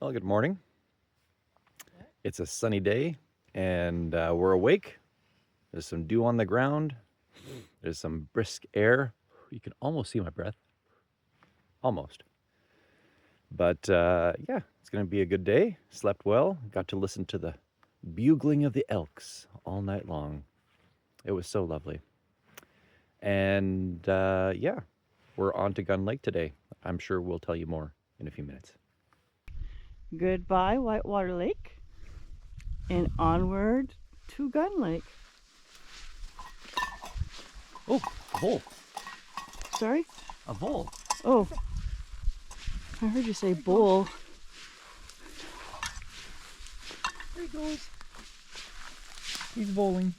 Well, good morning. It's a sunny day and we're awake. There's some dew on the ground. There's some brisk air. You can almost see my breath. Almost. But yeah, it's going to be a good day. Slept well. Got to listen to the bugling of the elks all night long. It was so lovely. And yeah, we're on to Gunn Lake today. I'm sure we'll tell you more in a few minutes. Goodbye, Whitewater Lake, and onward to Gunn Lake. Oh, a vole. Sorry? A vole. Oh, I heard you say bull. There he goes. He's bowling.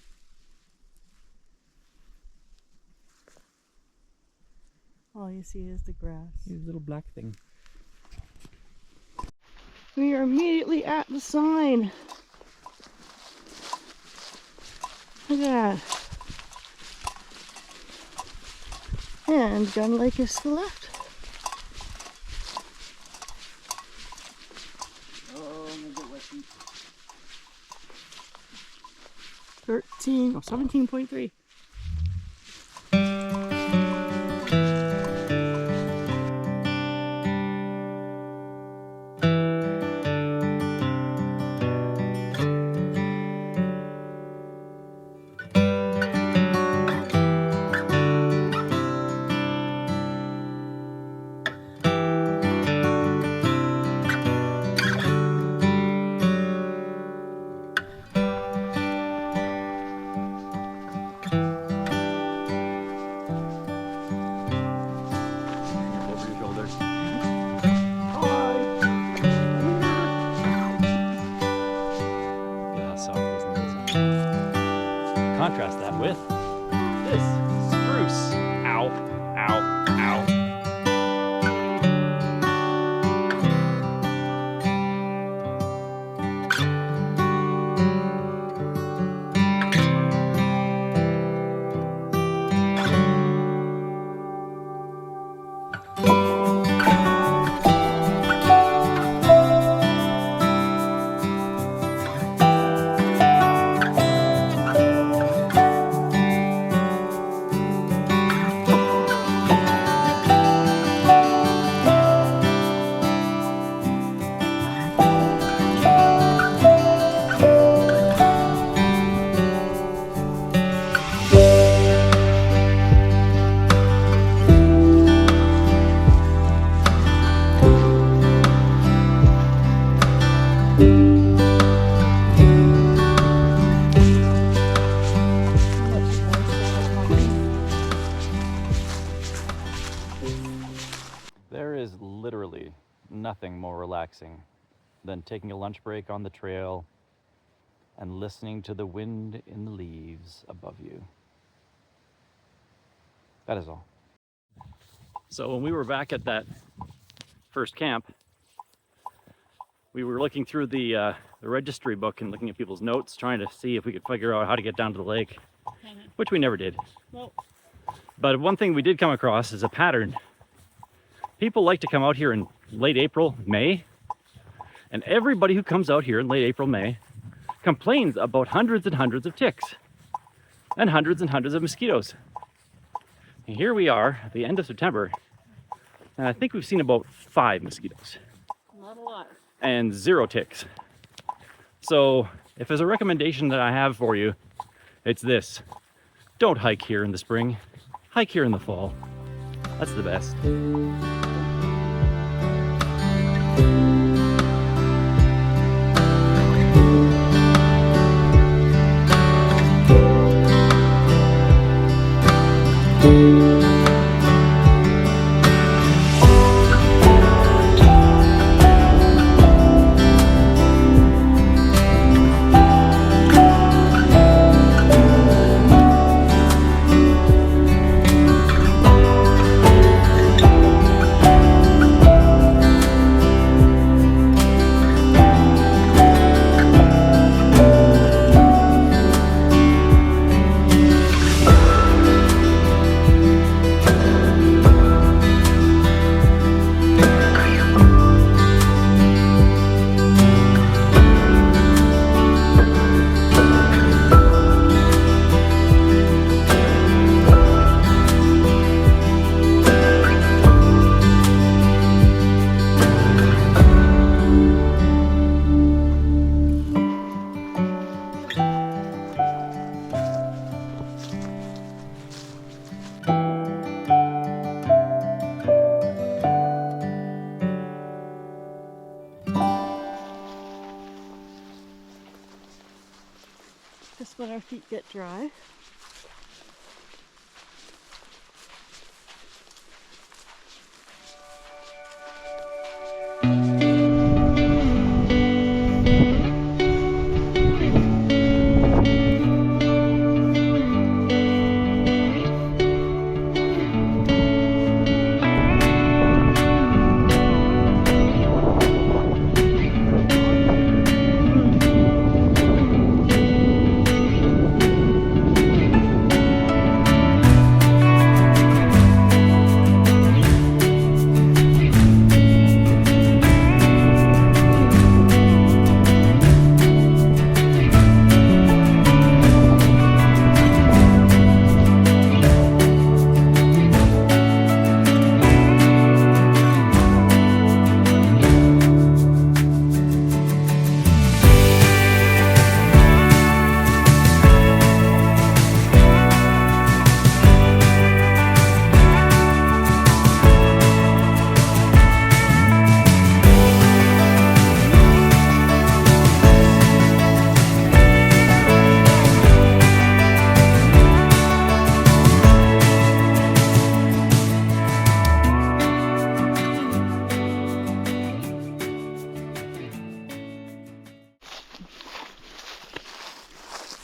All you see is the grass. He's a little black thing. We are immediately at the sign. Look at that. And Gunn Lake is to the left. Oh, I'm gonna get wet feet. 17.3. Contrast that with this spruce. Ow, ow, ow. There is literally nothing more relaxing than taking a lunch break on the trail and listening to the wind in the leaves above you. That is all. So when we were back at that first camp, we were looking through the registry book and looking at people's notes, trying to see if we could figure out how to get down to the lake, which we never did. Nope. But one thing we did come across is a pattern. People like to come out here in late April, May, and everybody who comes out here in late April, May complains about hundreds and hundreds of ticks and hundreds of mosquitoes. And here we are at the end of September, and I think we've seen about 5 mosquitoes. Not a lot. And 0 ticks. So if there's a recommendation that I have for you, it's this. Don't hike here in the spring. Hike here in the fall. That's the best. our feet get dry.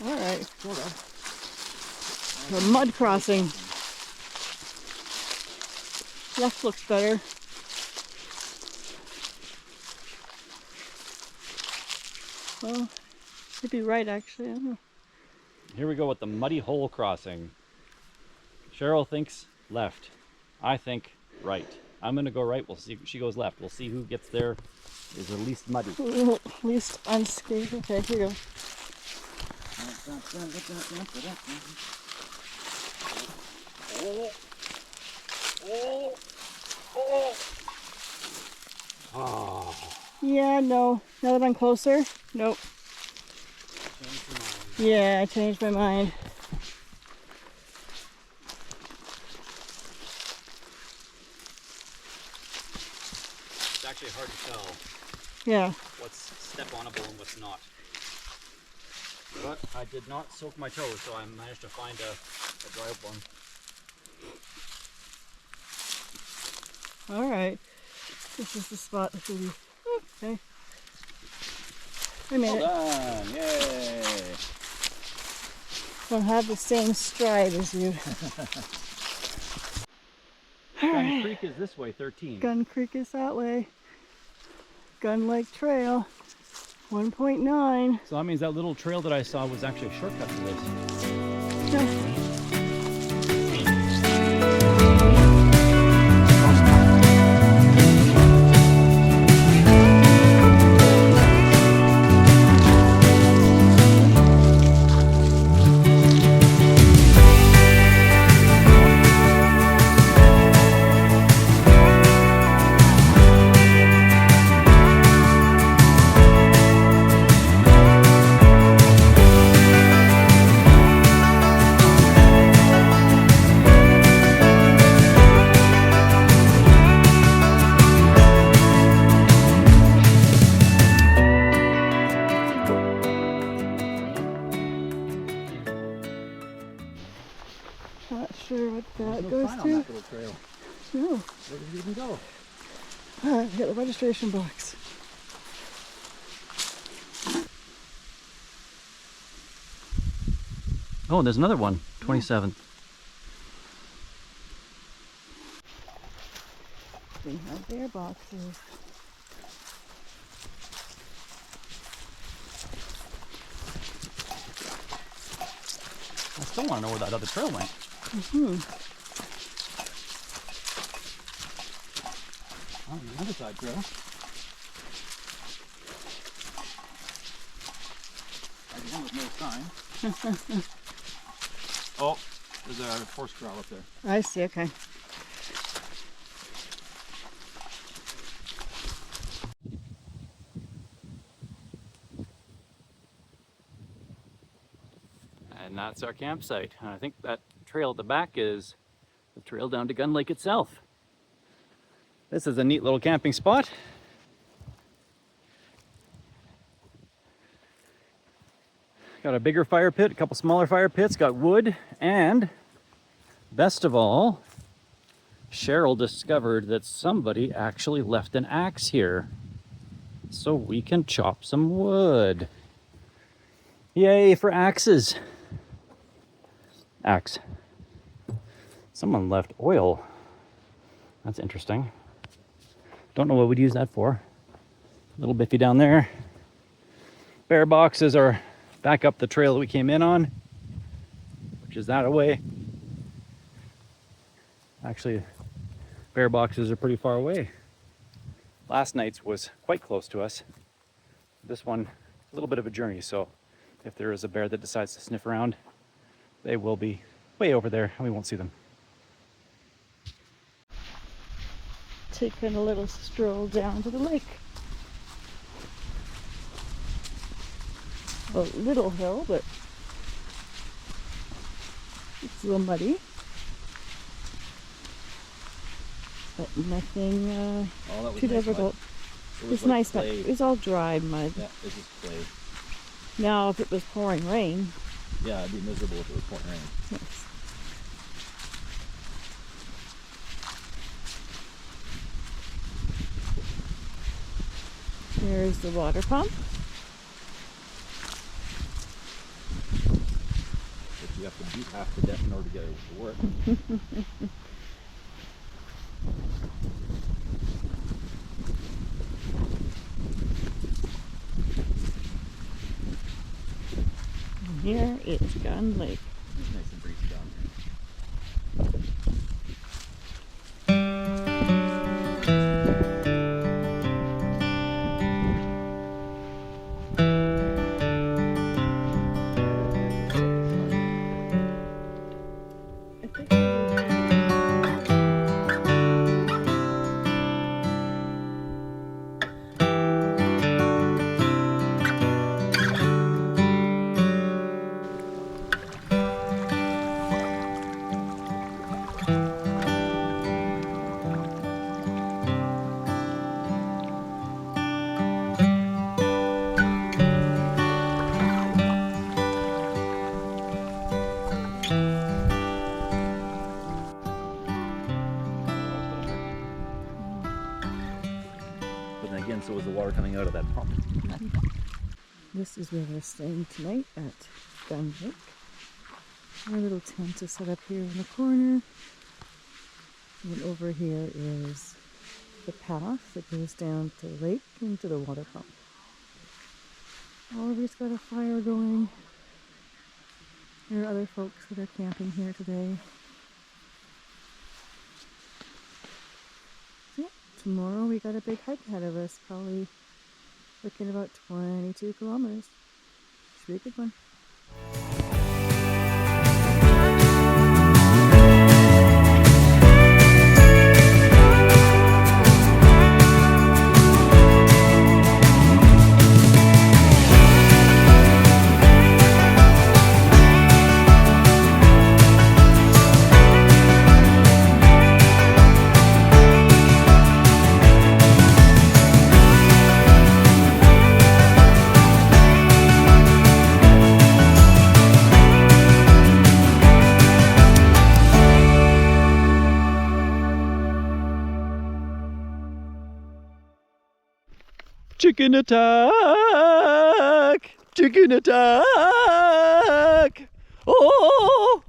All right. Sort of. The mud crossing. Left looks better. Well, could be right actually. I don't know. Here we go with the muddy hole crossing. Cheryl thinks left. I think right. I'm gonna go right. We'll see. She goes left. We'll see who gets there is the least muddy. Least unscathed. Okay, here you go. Oh. Yeah, no. Now that I'm closer, nope. Yeah, I changed my mind. It's actually hard to tell Yeah. what's step-onable and what's not. But I did not soak my toes, so I managed to find a dry one. All right. This is the spot that we. Okay. I made it. Well done! Yay! Don't have the same stride as you. Gunn Creek is this way, 13. Gunn Creek is that way. Gunn Lake Trail, 1.9. So that means that little trail that I saw was actually a shortcut to this. Yeah. Not sure what that No goes sign to. on that little trail. No. Where did it even go? I got the registration box. Oh, there's another one. 27th. They have their boxes. I still want to know where that other trail went. Oh, the other side trail. Again with no sign. Oh, there's a horse corral up there. I see, okay. And that's our campsite. And I think that trail at the back is the trail down to Gunn Lake itself. This is a neat little camping spot. Got a bigger fire pit, a couple smaller fire pits, got wood, and best of all, Cheryl discovered that somebody actually left an axe here. So we can chop some wood. Yay for axes. Axe. Someone left oil. That's interesting. Don't know what we'd use that for. Little Biffy down there. Bear boxes are back up the trail that we came in on, which is that away. Actually, bear boxes are pretty far away. Last night's was quite close to us. This one, a little bit of a journey, so if there is a bear that decides to sniff around, they will be way over there and we won't see them. Taking a little stroll down to the lake. A little hill, but it's a little muddy. But nothing too difficult. It's nice, but it was all dry mud. Yeah, it's just clay. Now, if it was pouring rain. Yeah, it'd be miserable if it was pouring rain. Yes. There's the water pump. But you have to beat half to death in order to get it to work. And here is Gunn Lake. It's nice and breezy down here. But then again, so was the water coming out of that pump. This is where we're staying tonight at Gunn Lake. Our little tent is set up here in the corner. And over here is the path that goes down to the lake and to the water pump. Oliver's got a fire going. There are other folks that are camping here today. So yeah, tomorrow we got a big hike ahead of us, probably looking about 22 kilometers. Should be a good one. Chicken attack! Chicken attack! Oh!